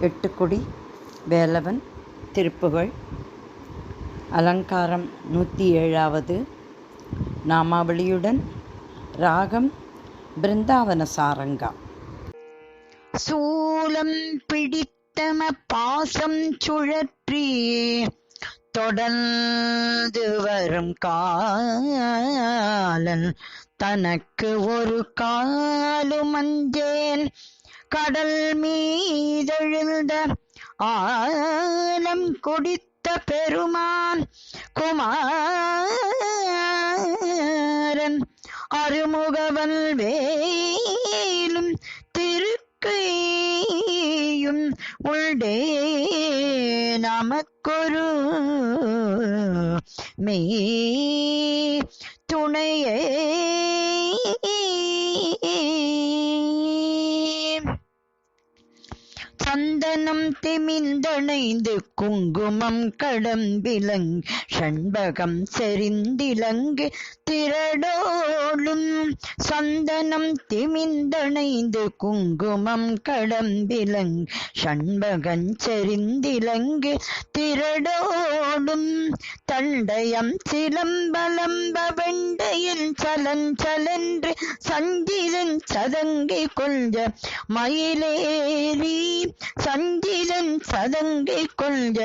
எட்டுக்குடி வேலவன் திருப்புகழ் அலங்காரம் 107வது நாமாவளியுடன் ராகம் பிருந்தாவன சாரங்கா. சூலம் பிடித்தம பாசம் சுழற்றி தொடர்ந்து வரும் காலன் தனக்கு ஒரு காலும் அஞ்சேன் கடல் மீதெழுந்த ஆலம் குடித்த பெருமான் குமாரன் அருமுகவன் வேலும் திருக்கையும் உள்டே நமக்கொரு மெய் துணையே. சந்தனம் திமிந்தணைந்து குங்குமம் கடம்பிலங் ஷண்பகம் செறிந்திலங்கு திரடோளும் சந்தனம் திமிந்தணைந்து குங்குமம் கடம்பிலங் ஷண்பகம் செறிந்திலங்கு திரடோளும் தண்டயம் சிலம்பலம்ப வெண்டையில் சலஞ்சலென்று சஞ்சிதன் சதங்கை கொள்க மயிலேறி சஞ்சிதன் சதங்கை கொள்க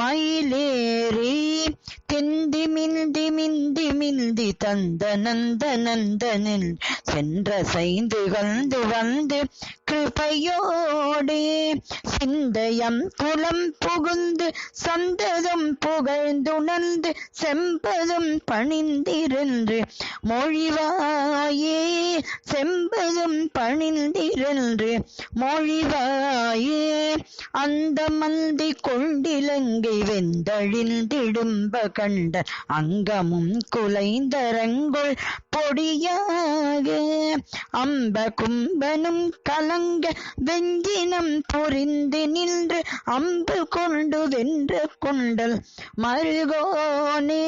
மயிலேறி திந்தி மிந்தி மிந்தி மிந்தி தந்த நந்த நந்தனில் சென்ற சைந்து கந்து வந்து கிருபையோடே சிந்தயம் குலம் புகுந்து சந்ததம் புகழ்ந்துணர்ந்து செம்பதும் பணிந்திருந்து மொழிவாயே செம்பதும் பணிந்திருந்து மொழிவாயே அந்த மந்தி கொண்டிலங்கை வெந்தழிந்திடும்ப கண்ட அங்கமும் குலைந்தரங்குள் பொடியாக அம்ப கும்பனும் கலங்க வெஞ்சினம் பொறிந்து நின்று அம்பு கொண்டு வென்று கொண்டல் மருகோனே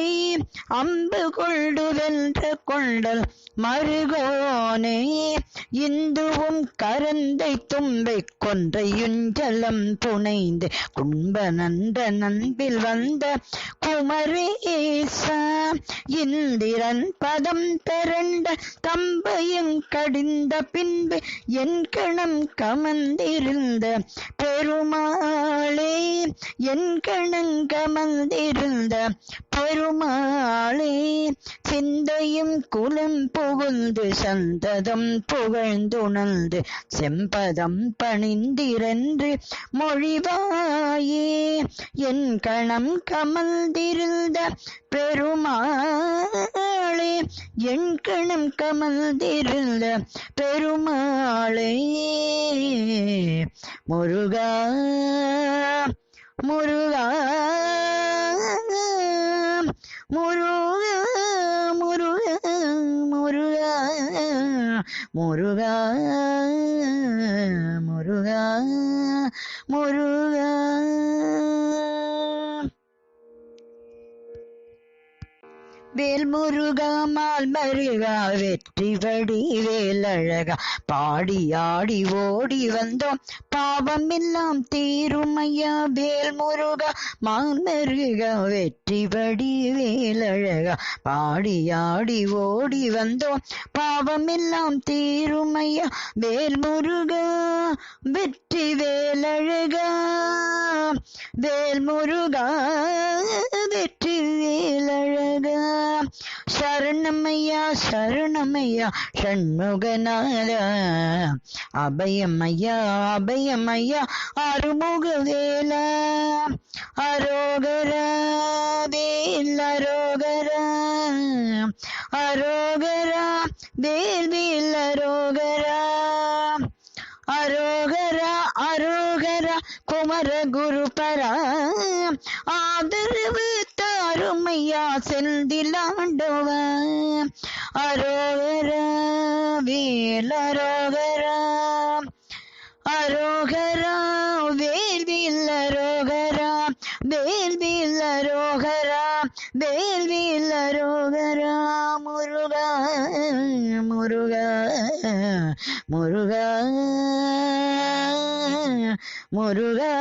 அம்பு கொண்டு வென்று கொண்டல் மருகோனே இந்துவும் கரந்தை தும்பை கொன்றையுஞ்சலம் புனைந்து கும்ப நன்ற நண்பில் வந்த குமரேசா இந்திரன் பதம் பெறண்ட தம்பையும் கடிந்த பின்பு என் கணம் கமந்திருந்த பெருமாளே என் கணம் கமந்திருந்த பெருமாளே சிந்தையும் குலம் புகுந்து சந்ததம் புகழ்ந்துணர்ந்து செம்பதம் பணிந்திரன்று மொழிவாயே என் கணம் கமழ்ந்திருந்த பெருமாளே என் கணம் கமழ்ந்திருந்த பெருமாளே. முருகா முருகா முருகா முருகா முருகா முருகா முருகா முருகா. வேல் முருகா மால் மருகா வெற்றி வடி வேலழகா பாடி ஆடி ஓடி வந்தோம் பாவம் எல்லாம் தீருமையா வேல் முருகா மால் மருகா வெற்றி வடி வேலழகா பாடி ஆடி ஓடி வந்தோம் பாவம் எல்லாம் தீருமையா வேல் முருகா வெற்றி வேலழகா வேல் முருகா வெற்றி வேலழகா சரணமையா சரணமையா ஷண்முகநாதா அபயமையா அபயமையா அருமுக வேலா அரோகரா வேல் அரோகரா அரோகரா வேல் வேல் அரோகரா அரோகரா அரோகரா குமர குருபரா ஆதரவு தாருமையா செந்திலாண்டவா அரோகரா வேல் அரோகரா அரோகரா வேல் வேல் அரோகரா வேல் வேல் அரோகரா வேல் வேல் அரோகரா முருகா முருகா முருகா முருகா